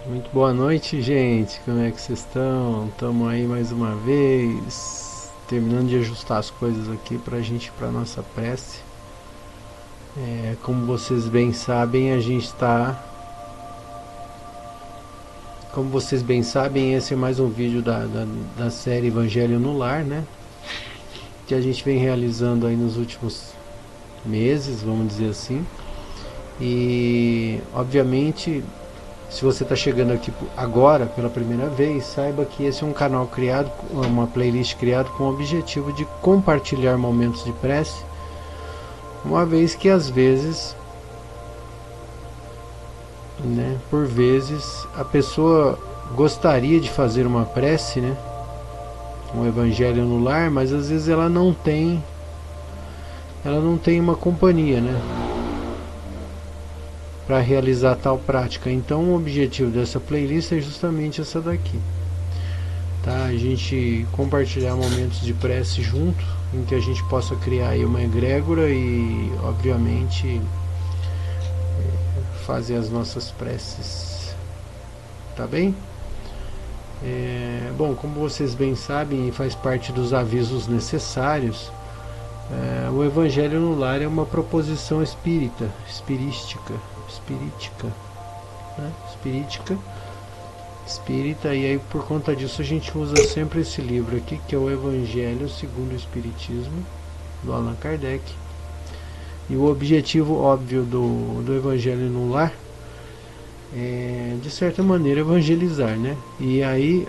Muito boa noite, gente. Como é que vocês estão? Estamos aí mais uma vez, terminando de ajustar as coisas aqui para a gente ir para nossa prece. Como vocês bem sabem, como vocês bem sabem, esse é mais um vídeo da série Evangelho no Lar, né? Que a gente vem realizando aí nos últimos meses, vamos dizer assim. E, obviamente, se você está chegando aqui agora pela primeira vez, saiba que esse é um canal criado, uma playlist criada com o objetivo de compartilhar momentos de prece, uma vez que às vezes, né, por vezes, a pessoa gostaria de fazer uma prece, né, um evangelho no lar, mas às vezes ela não tem uma companhia, né, para realizar tal prática. Então, o objetivo dessa playlist é justamente essa daqui. Tá? A gente compartilhar momentos de prece junto, em que a gente possa criar aí uma egrégora e, obviamente, fazer as nossas preces. Tá bem? Bom, como vocês bem sabem e faz parte dos avisos necessários, o Evangelho no Lar é uma proposição espírita, e aí por conta disso a gente usa sempre esse livro aqui, que é o Evangelho segundo o Espiritismo, do Allan Kardec. E o objetivo óbvio do Evangelho no Lar é, de certa maneira, evangelizar, né? E aí,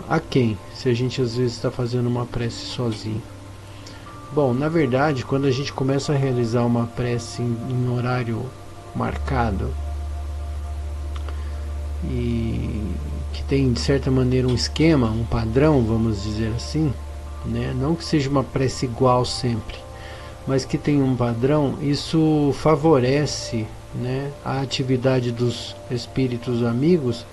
a quem? Se a gente às vezes está fazendo uma prece sozinho. Bom, na verdade, quando a gente começa a realizar uma prece em horário marcado e que tem de certa maneira um esquema, um padrão, vamos dizer assim, né? Não que seja uma prece igual sempre, mas que tem um padrão, isso favorece, né, a atividade dos espíritos amigos,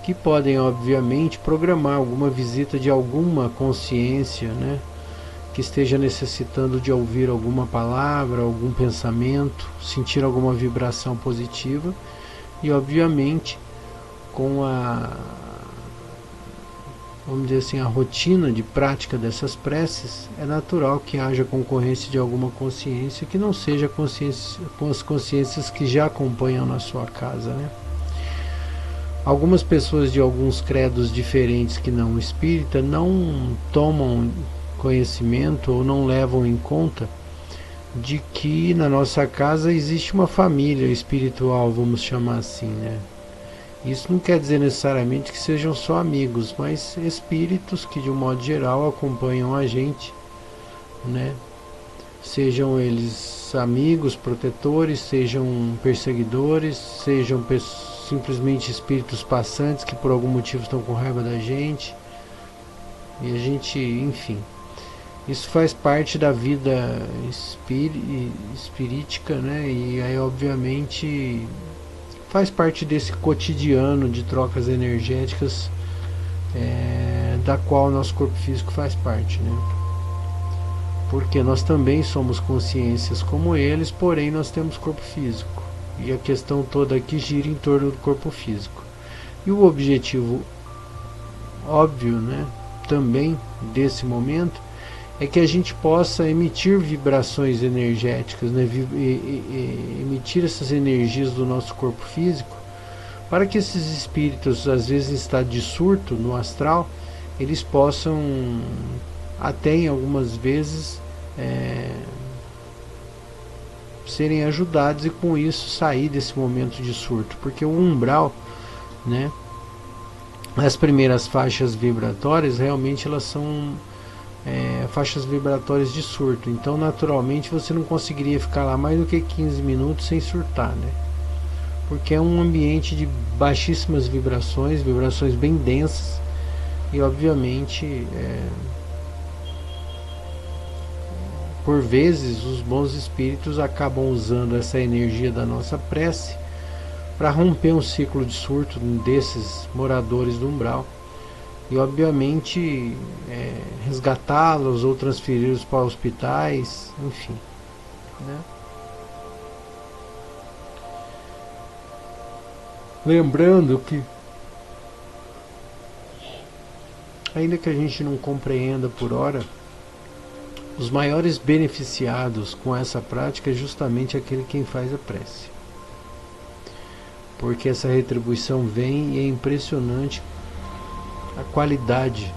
que podem obviamente programar alguma visita de alguma consciência, né, que esteja necessitando de ouvir alguma palavra, algum pensamento, sentir alguma vibração positiva, e obviamente com a, vamos dizer assim, a rotina de prática dessas preces, é natural que haja concorrência de alguma consciência que não seja consciência, com as consciências que já acompanham na sua casa, né? Algumas pessoas de alguns credos diferentes que não espírita não tomam conhecimento ou não levam em conta de que na nossa casa existe uma família espiritual, vamos chamar assim, né? Isso não quer dizer necessariamente que sejam só amigos, mas espíritos que de um modo geral acompanham a gente, né? Sejam eles amigos, protetores, sejam perseguidores, sejam simplesmente espíritos passantes que por algum motivo estão com raiva da gente. E a gente, enfim, isso faz parte da vida espirítica, né? E aí obviamente faz parte desse cotidiano de trocas energéticas, da qual o nosso corpo físico faz parte, né? Porque nós também somos consciências como eles, porém nós temos corpo físico. E a questão toda aqui gira em torno do corpo físico. E o objetivo óbvio, né, também desse momento, é que a gente possa emitir vibrações energéticas, né, emitir essas energias do nosso corpo físico, para que esses espíritos, às vezes em estado de surto no astral, eles possam, até em algumas vezes, serem ajudados e com isso sair desse momento de surto, porque o umbral, né, as primeiras faixas vibratórias realmente elas são faixas vibratórias de surto, então naturalmente você não conseguiria ficar lá mais do que 15 minutos sem surtar, né? Porque é um ambiente de baixíssimas vibrações, vibrações bem densas, e obviamente por vezes os bons espíritos acabam usando essa energia da nossa prece para romper um ciclo de surto desses moradores do umbral e obviamente resgatá-los ou transferi-los para hospitais, enfim, né? Lembrando que ainda que a gente não compreenda por hora, os maiores beneficiados com essa prática é justamente aquele quem faz a prece. Porque essa retribuição vem e é impressionante a qualidade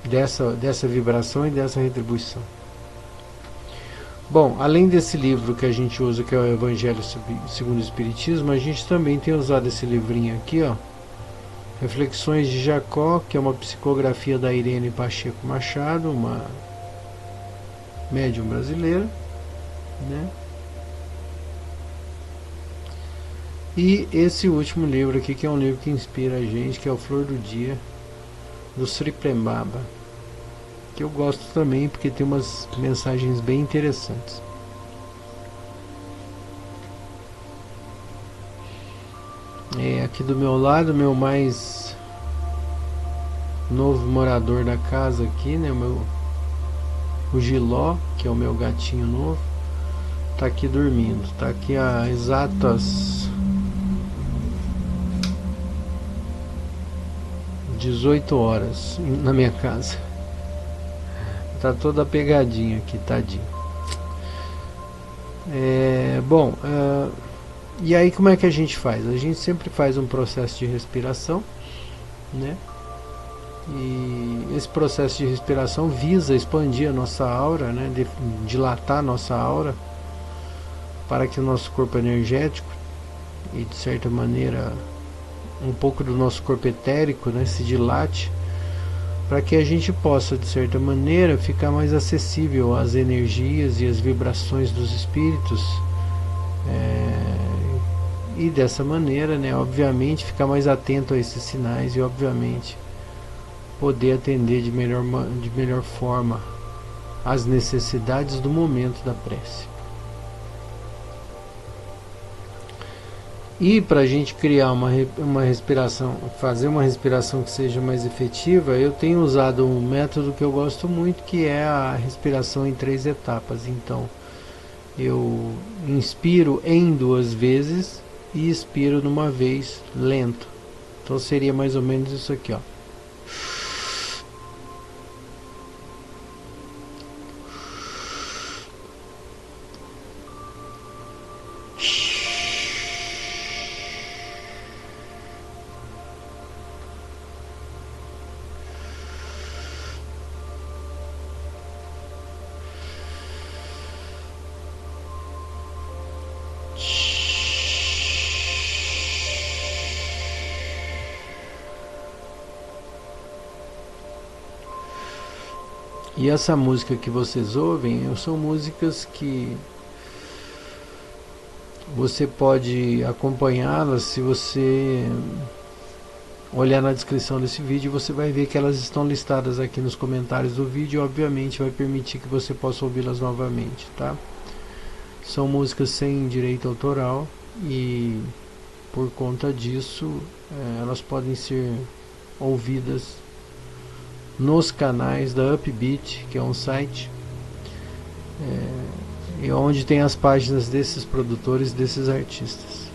dessa vibração e dessa retribuição. Bom, além desse livro que a gente usa, que é o Evangelho segundo o Espiritismo, a gente também tem usado esse livrinho aqui, ó, Reflexões de Jacó, que é uma psicografia da Irene Pacheco Machado, uma médium brasileira, né? E esse último livro aqui, que é um livro que inspira a gente, que é o Flor do Dia, do Sri Prembaba, que eu gosto também porque tem umas mensagens bem interessantes. Aqui do meu lado, meu mais novo morador da casa aqui, né, o Giló, que é o meu gatinho novo, tá aqui dormindo. Tá aqui há exatas 18 horas na minha casa. Tá toda pegadinha aqui, tadinho. Bom, e aí como é que a gente faz? A gente sempre faz um processo de respiração, né? E esse processo de respiração visa expandir a nossa aura, né? Dilatar a nossa aura, para que o nosso corpo energético e de certa maneira um pouco do nosso corpo etérico, né, se dilate, para que a gente possa de certa maneira ficar mais acessível às energias e às vibrações dos espíritos, e dessa maneira, né, obviamente ficar mais atento a esses sinais e obviamente poder atender de melhor forma às necessidades do momento da prece. E para a gente criar uma respiração, fazer uma respiração que seja mais efetiva, eu tenho usado um método que eu gosto muito, que é a respiração em 3 etapas. Então, eu inspiro em 2 vezes e expiro numa vez lento. Então seria mais ou menos isso aqui, ó. E essa música que vocês ouvem são músicas que você pode acompanhá-las. Se você olhar na descrição desse vídeo, você vai ver que elas estão listadas aqui nos comentários do vídeo. Obviamente vai permitir que você possa ouvi-las novamente, tá? São músicas sem direito autoral e por conta disso elas podem ser ouvidas nos canais da Upbeat, que é um site e onde tem as páginas desses produtores, desses artistas.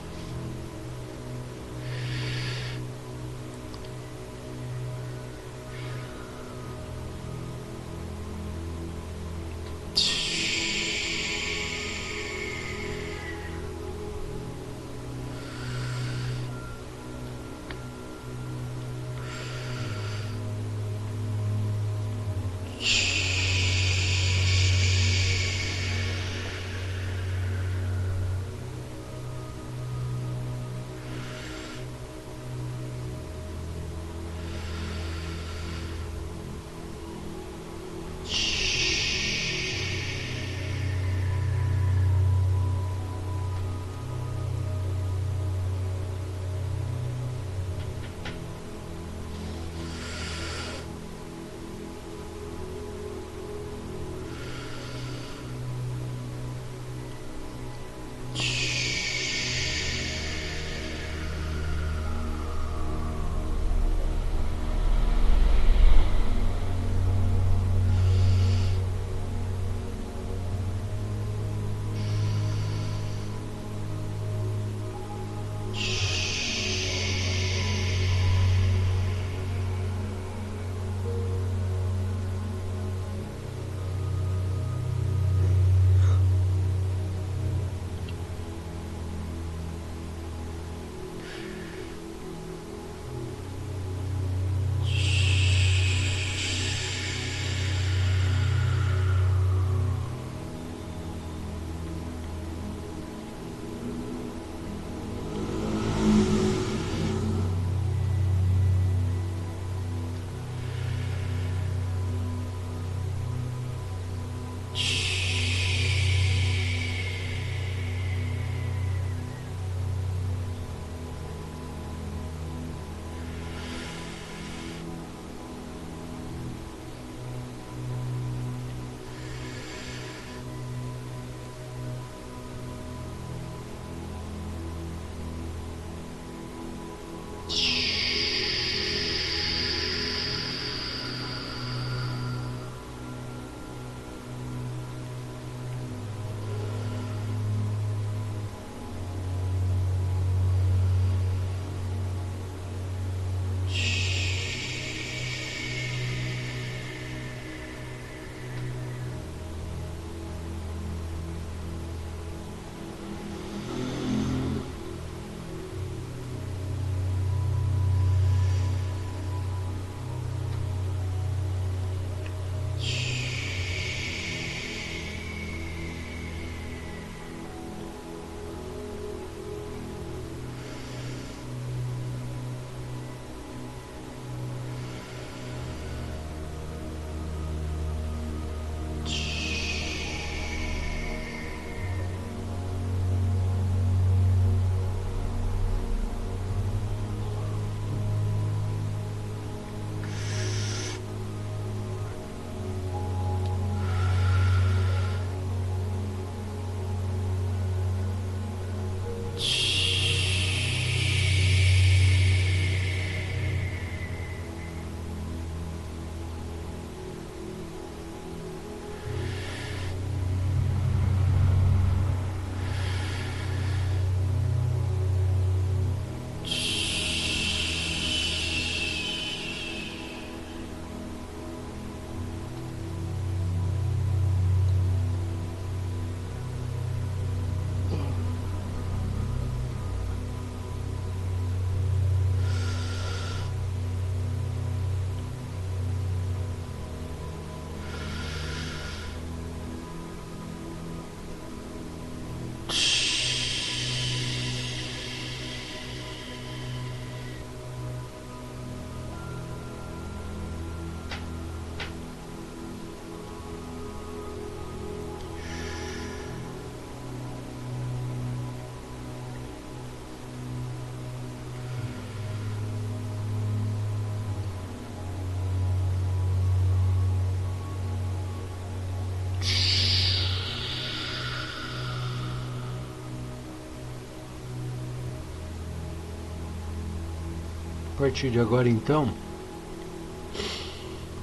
partir de agora, então,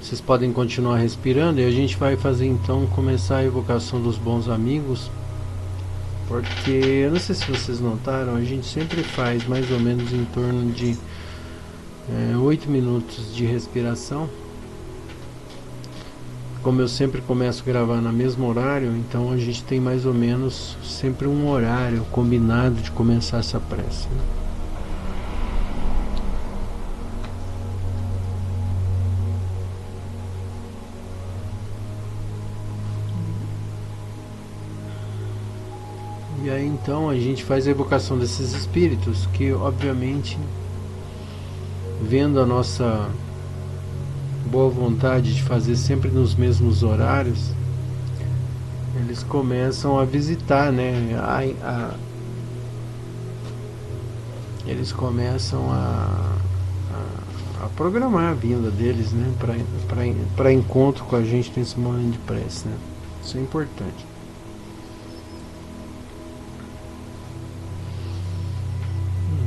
vocês podem continuar respirando e a gente vai fazer, então, começar a evocação dos bons amigos, porque, eu não sei se vocês notaram, a gente sempre faz mais ou menos em torno de 8 minutos de respiração. Como eu sempre começo a gravar no mesmo horário, então a gente tem mais ou menos sempre um horário combinado de começar essa prece, né? E aí então a gente faz a evocação desses espíritos que, obviamente, vendo a nossa boa vontade de fazer sempre nos mesmos horários, eles começam a visitar, né? Eles começam a programar a vinda deles, né? Para encontro com a gente nesse momento de prece, né? Isso é importante.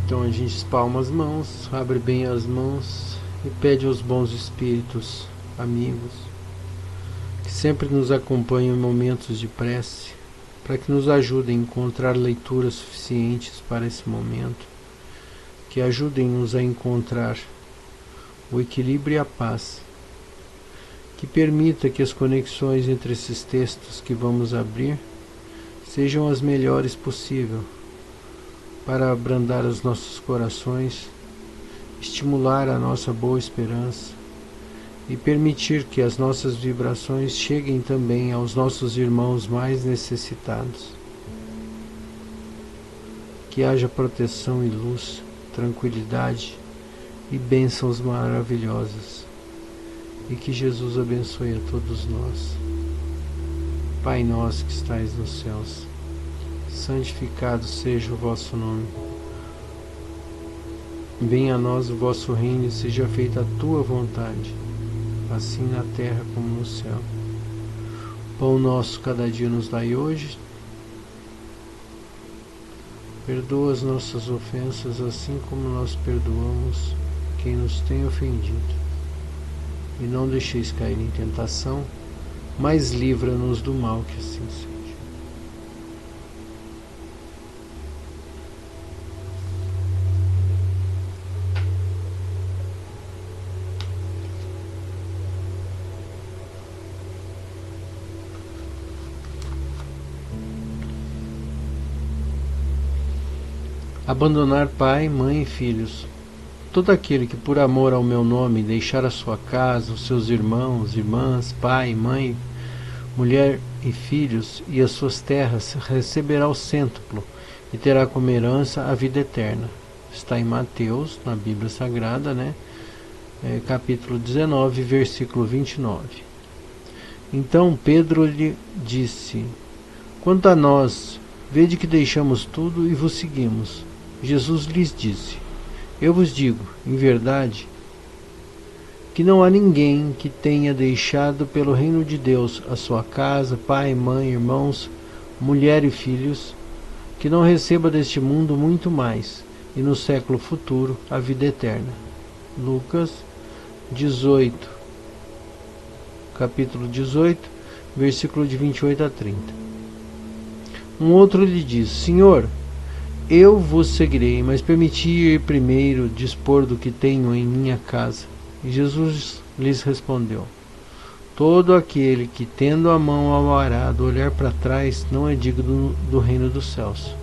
Então a gente espalma as mãos, abre bem as mãos e pede aos bons espíritos amigos que sempre nos acompanham em momentos de prece, para que nos ajudem a encontrar leituras suficientes para esse momento, que ajudem-nos a encontrar o equilíbrio e a paz, que permita que as conexões entre esses textos que vamos abrir sejam as melhores possível, para abrandar os nossos corações, estimular a nossa boa esperança e permitir que as nossas vibrações cheguem também aos nossos irmãos mais necessitados. Que haja proteção e luz, tranquilidade e bênçãos maravilhosas, e que Jesus abençoe a todos nós. Pai nosso que estais nos céus, santificado seja o vosso nome. Venha a nós o vosso reino e seja feita a tua vontade, assim na terra como no céu. Pão nosso cada dia nos dai hoje. Perdoa as nossas ofensas, assim como nós perdoamos quem nos tem ofendido. E não deixeis cair em tentação, mas livra-nos do mal, que assim seja. Abandonar pai, mãe e filhos. Todo aquele que por amor ao meu nome deixar a sua casa, os seus irmãos, irmãs, pai, mãe, mulher e filhos e as suas terras, receberá o cêntuplo e terá como herança a vida eterna. Está em Mateus, na Bíblia Sagrada, né? Capítulo 19, versículo 29. Então Pedro lhe disse: quanto a nós, vede que deixamos tudo e vos seguimos. Jesus lhes disse: eu vos digo, em verdade, que não há ninguém que tenha deixado pelo reino de Deus a sua casa, pai, mãe, irmãos, mulher e filhos, que não receba deste mundo muito mais, e no século futuro a vida eterna. Lucas 18, capítulo 18, versículo de 28 a 30. Um outro lhe disse: Senhor, eu vos seguirei, mas permiti ir primeiro dispor do que tenho em minha casa. E Jesus lhes respondeu: todo aquele que, tendo a mão ao arado, olhar para trás, não é digno do reino dos céus.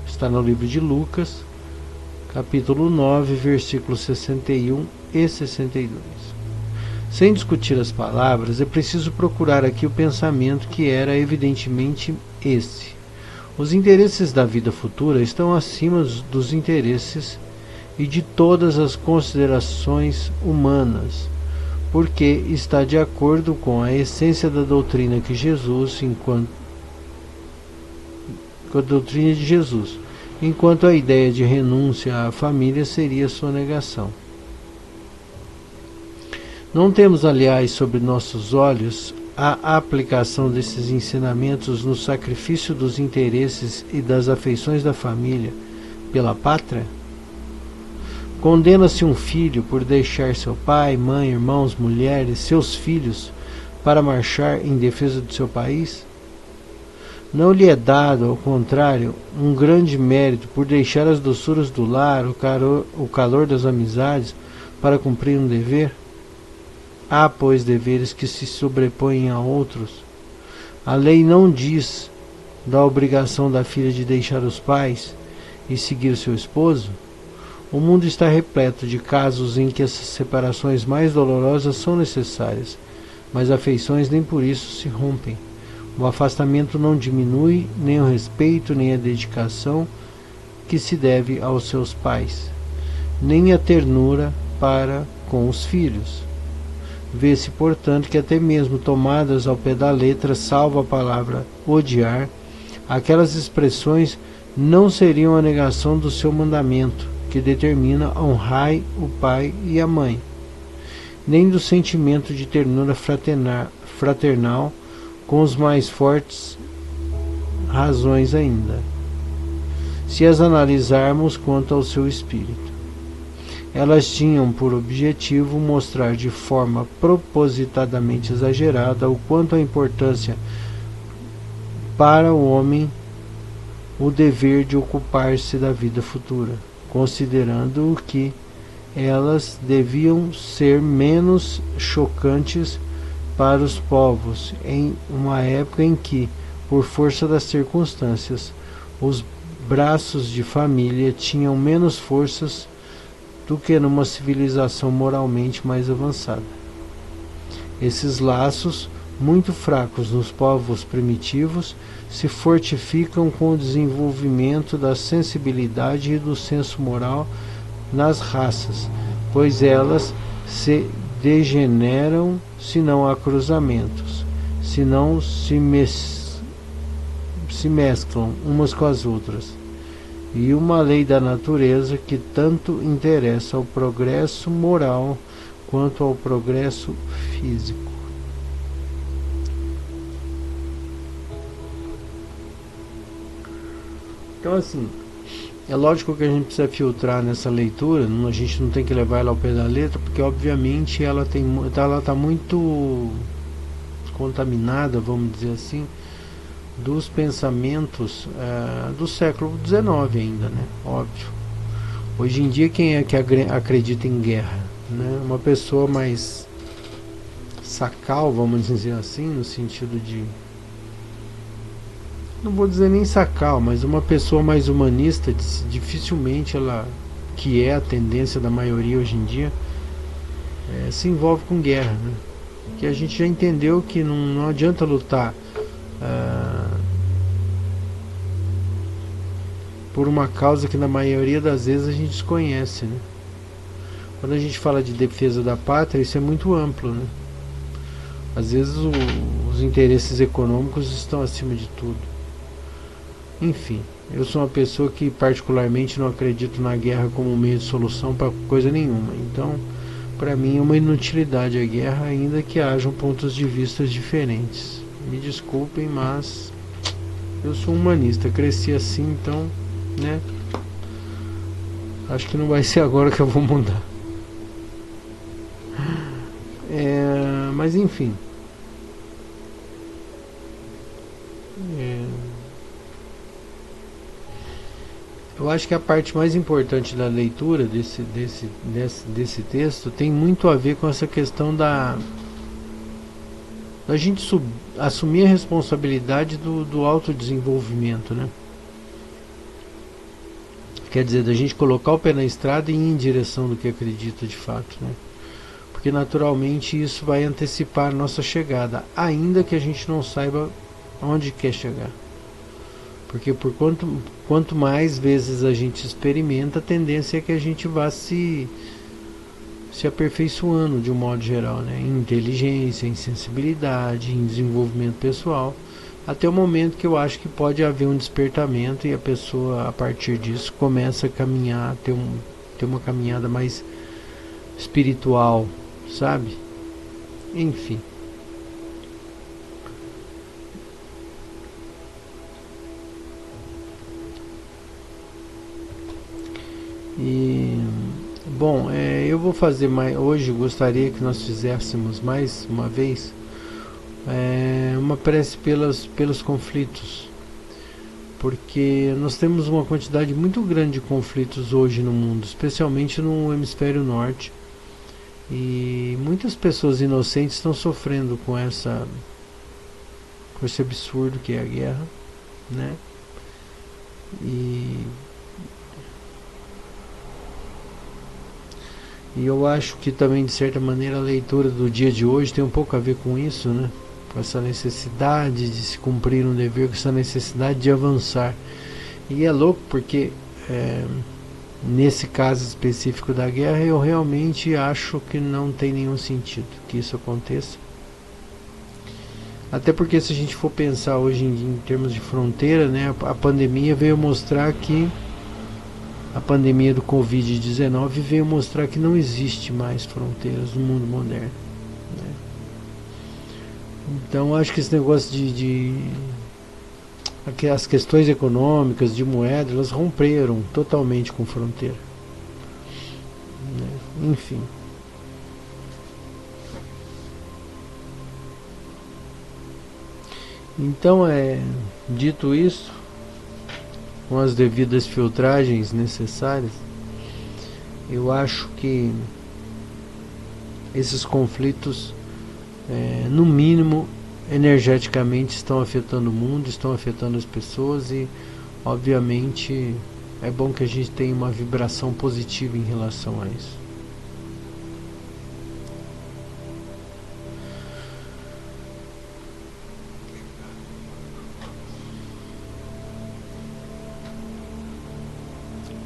Está no livro de Lucas, capítulo 9, versículos 61 e 62. Sem discutir as palavras, é preciso procurar aqui o pensamento, que era evidentemente esse: os interesses da vida futura estão acima dos interesses e de todas as considerações humanas, porque está de acordo com a essência da doutrina que Jesus, enquanto a ideia de renúncia à família seria sua negação. Não temos, aliás, sobre nossos olhos a aplicação desses ensinamentos no sacrifício dos interesses e das afeições da família pela pátria? Condena-se um filho por deixar seu pai, mãe, irmãos, mulheres, seus filhos, para marchar em defesa do seu país? Não lhe é dado, ao contrário, um grande mérito por deixar as doçuras do lar, o calor das amizades, para cumprir um dever? Há, pois, deveres que se sobrepõem a outros. A lei não diz da obrigação da filha de deixar os pais e seguir o seu esposo? O mundo está repleto de casos em que essas separações mais dolorosas são necessárias, mas afeições nem por isso se rompem. O afastamento não diminui nem o respeito, nem a dedicação que se deve aos seus pais, nem a ternura para com os filhos. Vê-se, portanto, que até mesmo tomadas ao pé da letra, salvo a palavra odiar, aquelas expressões não seriam a negação do seu mandamento, que determina honrai o pai e a mãe, nem do sentimento de ternura fraternal, com os mais fortes razões ainda, se as analisarmos quanto ao seu espírito. Elas tinham por objetivo mostrar de forma propositadamente exagerada o quanto a importância para o homem o dever de ocupar-se da vida futura, considerando que elas deviam ser menos chocantes para os povos em uma época em que, por força das circunstâncias, os braços de família tinham menos forças do que numa civilização moralmente mais avançada. Esses laços, muito fracos nos povos primitivos, se fortificam com o desenvolvimento da sensibilidade e do senso moral nas raças, pois elas se degeneram se não há cruzamentos, se não se mesclam umas com as outras. E uma lei da natureza que tanto interessa ao progresso moral quanto ao progresso físico. Então, assim, é lógico que a gente precisa filtrar nessa leitura, a gente não tem que levar ela ao pé da letra, porque obviamente ela está muito contaminada, vamos dizer assim, dos pensamentos do século XIX ainda, né? Óbvio. Hoje em dia, quem é que acredita em guerra? Né? Uma pessoa mais sacal, vamos dizer assim, no sentido de... não vou dizer nem sacal, mas uma pessoa mais humanista, dificilmente ela, que é a tendência da maioria hoje em dia, se envolve com guerra, né? Que a gente já entendeu que não adianta lutar por uma causa que na maioria das vezes a gente desconhece, né? Quando a gente fala de defesa da pátria, isso é muito amplo, né? Às vezes os interesses econômicos estão acima de tudo. Enfim, eu sou uma pessoa que particularmente não acredito na guerra como meio de solução para coisa nenhuma. Então, para mim é uma inutilidade a guerra, ainda que hajam pontos de vista diferentes. Me desculpem, mas eu sou humanista, cresci assim, então, né? Acho que não vai ser agora que eu vou mudar. Mas enfim. Eu acho que a parte mais importante da leitura desse texto tem muito a ver com essa questão da gente assumir a responsabilidade do autodesenvolvimento, né? Quer dizer, da gente colocar o pé na estrada e ir em direção do que acredita de fato, né? Porque naturalmente isso vai antecipar a nossa chegada, ainda que a gente não saiba onde quer chegar. Porque quanto mais vezes a gente experimenta, a tendência é que a gente vá se aperfeiçoando de um modo geral, né? Em inteligência, em sensibilidade, em desenvolvimento pessoal, até o momento que eu acho que pode haver um despertamento e a pessoa, a partir disso, começa a caminhar, ter uma caminhada mais espiritual, sabe? Enfim. Bom, eu vou fazer mais hoje. Gostaria que nós fizéssemos mais uma vez uma prece pelos conflitos, porque nós temos uma quantidade muito grande de conflitos hoje no mundo, especialmente no hemisfério norte, e muitas pessoas inocentes estão sofrendo com esse absurdo que é a guerra, né? E eu acho que também, de certa maneira, a leitura do dia de hoje tem um pouco a ver com isso, né? Com essa necessidade de se cumprir um dever, com essa necessidade de avançar. E é louco porque, nesse caso específico da guerra, eu realmente acho que não tem nenhum sentido que isso aconteça. Até porque, se a gente for pensar hoje em termos de fronteira, né, a pandemia veio mostrar que a pandemia do Covid-19 veio mostrar que não existe mais fronteiras no mundo moderno, né? Então acho que esse negócio as questões econômicas, de moeda, elas romperam totalmente com fronteira, né? Enfim. Então, dito isso, com as devidas filtragens necessárias, eu acho que esses conflitos, no mínimo, energeticamente estão afetando o mundo, estão afetando as pessoas, e obviamente é bom que a gente tenha uma vibração positiva em relação a isso.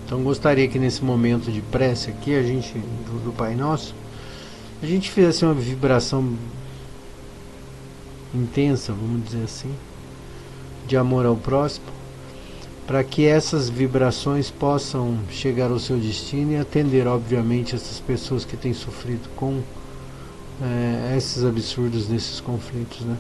Então gostaria que nesse momento de prece aqui, a gente, do Pai Nosso, a gente fizesse uma vibração intensa, vamos dizer assim, de amor ao próximo, para que essas vibrações possam chegar ao seu destino e atender, obviamente, essas pessoas que têm sofrido com esses absurdos desses conflitos, né?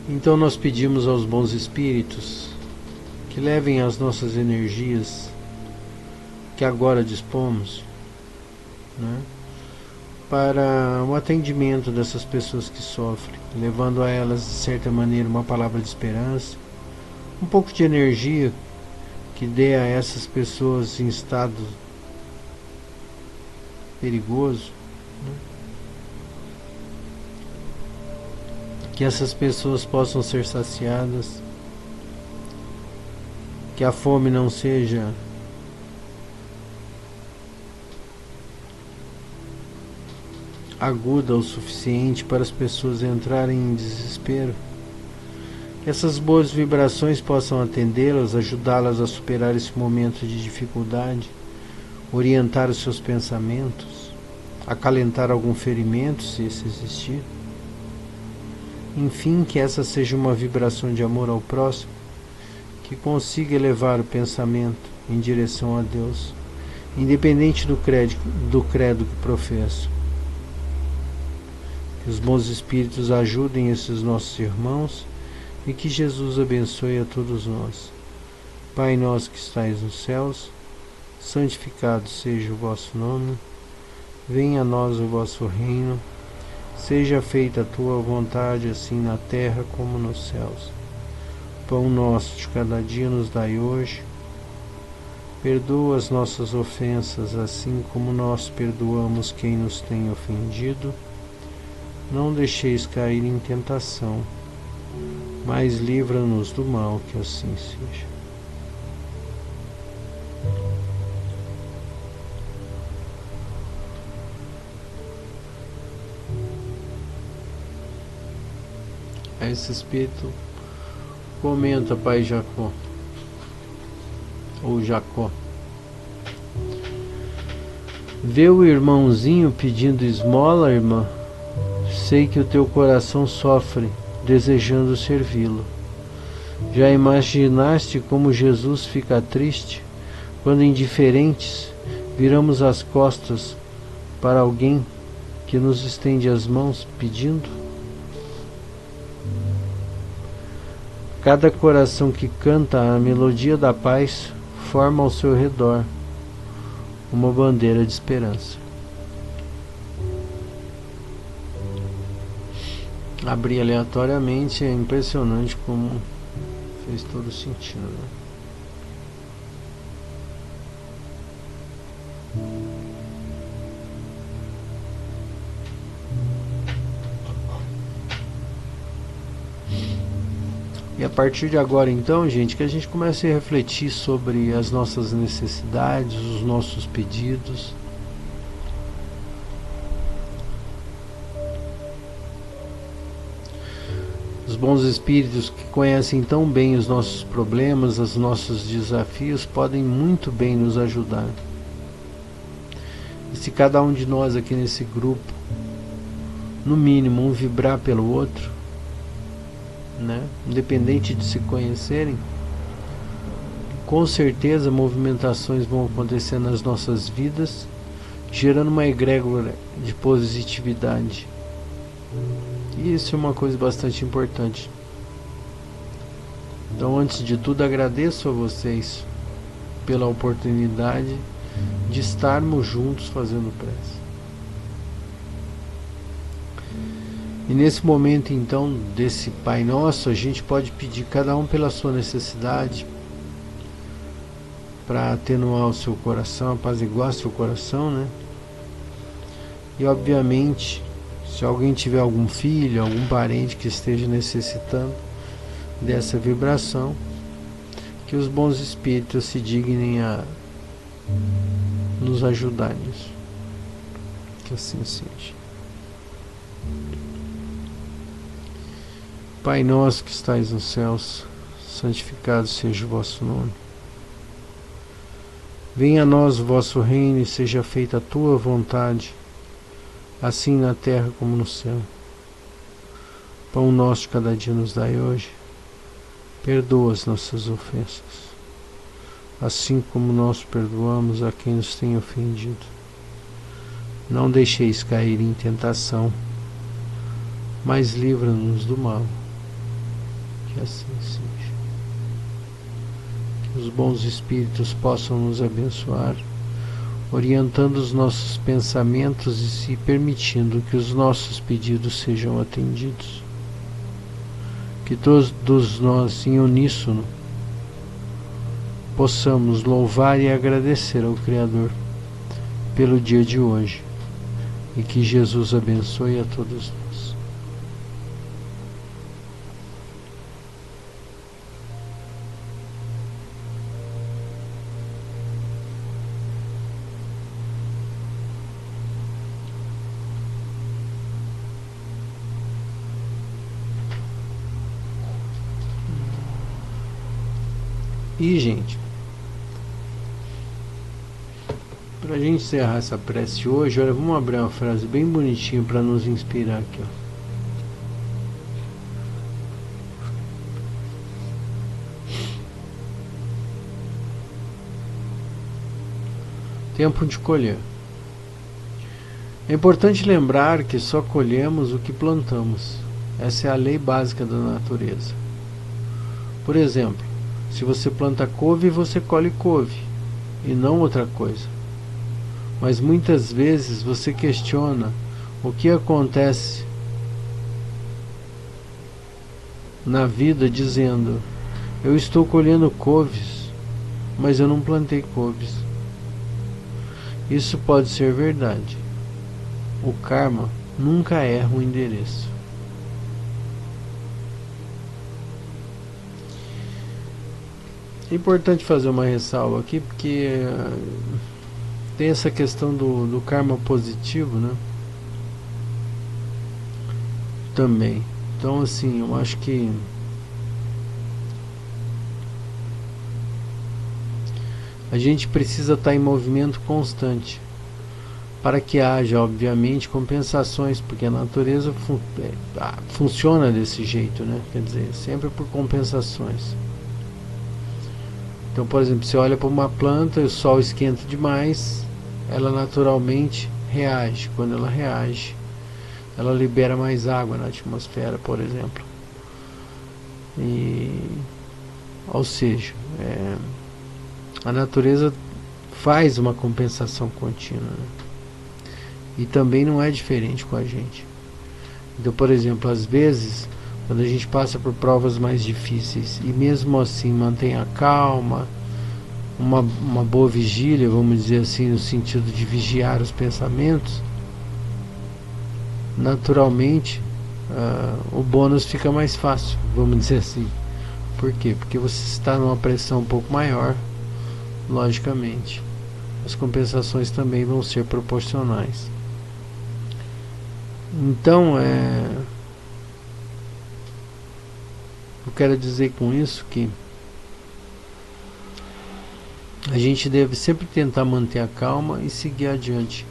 Então nós pedimos aos bons espíritos que levem as nossas energias que agora dispomos, né, para o atendimento dessas pessoas que sofrem, levando a elas, de certa maneira, uma palavra de esperança, um pouco de energia que dê a essas pessoas em estado perigoso, né, que essas pessoas possam ser saciadas, que a fome não seja aguda o suficiente para as pessoas entrarem em desespero, que essas boas vibrações possam atendê-las, ajudá-las a superar esse momento de dificuldade, orientar os seus pensamentos, acalentar algum ferimento, se esse existir. Enfim, que essa seja uma vibração de amor ao próximo, que consiga elevar o pensamento em direção a Deus, independente do credo que professo. Que os bons espíritos ajudem esses nossos irmãos e que Jesus abençoe a todos nós. Pai nosso que estais nos céus, santificado seja o vosso nome, venha a nós o vosso reino, seja feita a tua vontade, assim na terra como nos céus. Pão nosso de cada dia nos dai hoje. Perdoa as nossas ofensas, assim como nós perdoamos quem nos tem ofendido. Não deixeis cair em tentação, mas livra-nos do mal, que assim seja. Esse espírito comenta, Pai Jacó, ou Jacó: vê o irmãozinho pedindo esmola, irmã? Sei que o teu coração sofre, desejando servi-lo. Já imaginaste como Jesus fica triste quando, indiferentes, viramos as costas para alguém que nos estende as mãos pedindo? Cada coração que canta a melodia da paz forma ao seu redor uma bandeira de esperança. Abrir aleatoriamente é impressionante como fez todo sentido, né? E a partir de agora então, gente, que a gente comece a refletir sobre as nossas necessidades, os nossos pedidos. Os bons espíritos que conhecem tão bem os nossos problemas, os nossos desafios, podem muito bem nos ajudar. E se cada um de nós aqui nesse grupo, no mínimo, um vibrar pelo outro, né? Independente de se conhecerem, com certeza movimentações vão acontecer nas nossas vidas, gerando uma egrégora de positividade. E isso é uma coisa bastante importante. Então, antes de tudo, agradeço a vocês pela oportunidade de estarmos juntos fazendo prece. E nesse momento então desse Pai Nosso, a gente pode pedir cada um pela sua necessidade, para atenuar o seu coração, apaziguar seu coração, né? E obviamente, se alguém tiver algum filho, algum parente que esteja necessitando dessa vibração, que os bons espíritos se dignem a nos ajudar nisso. Que assim seja. Pai nosso que estais nos céus, santificado seja o vosso nome. Venha a nós o vosso reino e seja feita a tua vontade, assim na terra como no céu. Pão nosso de cada dia nos dai hoje. Perdoa as nossas ofensas, assim como nós perdoamos a quem nos tem ofendido. Não deixeis cair em tentação, mas livra-nos do mal. Que assim seja. Que os bons espíritos possam nos abençoar, orientando os nossos pensamentos e se permitindo que os nossos pedidos sejam atendidos. Que todos nós, em uníssono, possamos louvar e agradecer ao Criador pelo dia de hoje, e que Jesus abençoe a todos nós. E, gente, pra gente encerrar essa prece hoje, olha, vamos abrir uma frase bem bonitinha para nos inspirar aqui, ó. Tempo de colher. É importante lembrar que só colhemos o que plantamos. Essa é a lei básica da natureza. Por exemplo, se você planta couve, você colhe couve, e não outra coisa. Mas muitas vezes você questiona o que acontece na vida dizendo: eu estou colhendo couves, mas eu não plantei couves. Isso pode ser verdade. O karma nunca erra o endereço. É importante fazer uma ressalva aqui, porque tem essa questão do karma positivo, né? Também. Então, assim, eu acho que a gente precisa estar em movimento constante para que haja, obviamente, compensações, porque a natureza funciona desse jeito, né? Quer dizer, sempre por compensações. Então, por exemplo, você olha para uma planta e o sol esquenta demais, ela naturalmente reage. Quando ela reage, ela libera mais água na atmosfera, por exemplo. Ou seja, a natureza faz uma compensação contínua, né? E também não é diferente com a gente. Então, por exemplo, às vezes, quando a gente passa por provas mais difíceis e mesmo assim mantém a calma, uma boa vigília, vamos dizer assim, no sentido de vigiar os pensamentos, naturalmente o bônus fica mais fácil, vamos dizer assim. Por quê? Porque você está numa pressão um pouco maior, logicamente. As compensações também vão ser proporcionais. Então, eu quero dizer com isso que a gente deve sempre tentar manter a calma e seguir adiante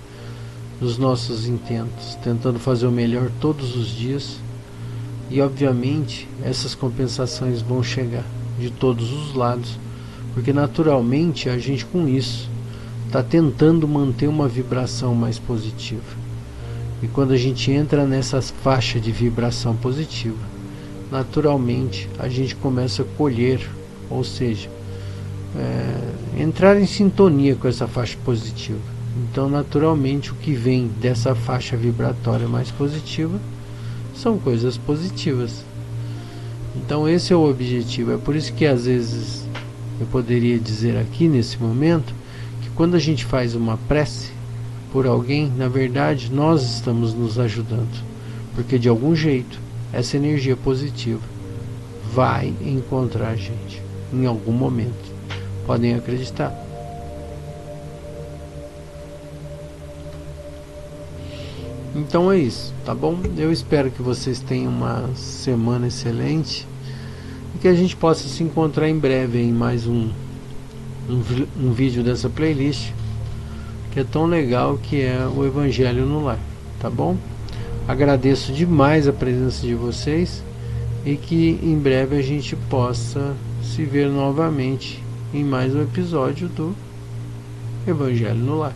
nos nossos intentos, tentando fazer o melhor todos os dias. E obviamente essas compensações vão chegar de todos os lados, porque naturalmente a gente com isso está tentando manter uma vibração mais positiva. E quando a gente entra nessa faixa de vibração positiva, naturalmente a gente começa a colher, ou seja, entrar em sintonia com essa faixa positiva. Então naturalmente o que vem dessa faixa vibratória mais positiva são coisas positivas. Então esse é o objetivo. É por isso que às vezes eu poderia dizer aqui nesse momento que quando a gente faz uma prece por alguém, na verdade nós estamos nos ajudando, porque de algum jeito essa energia positiva vai encontrar a gente em algum momento. Podem acreditar. Então é isso, tá bom? Eu espero que vocês tenham uma semana excelente e que a gente possa se encontrar em breve em mais um vídeo dessa playlist, que é tão legal, que é o Evangelho no Lar, tá bom? Agradeço demais a presença de vocês e que em breve a gente possa se ver novamente em mais um episódio do Evangelho no Lar.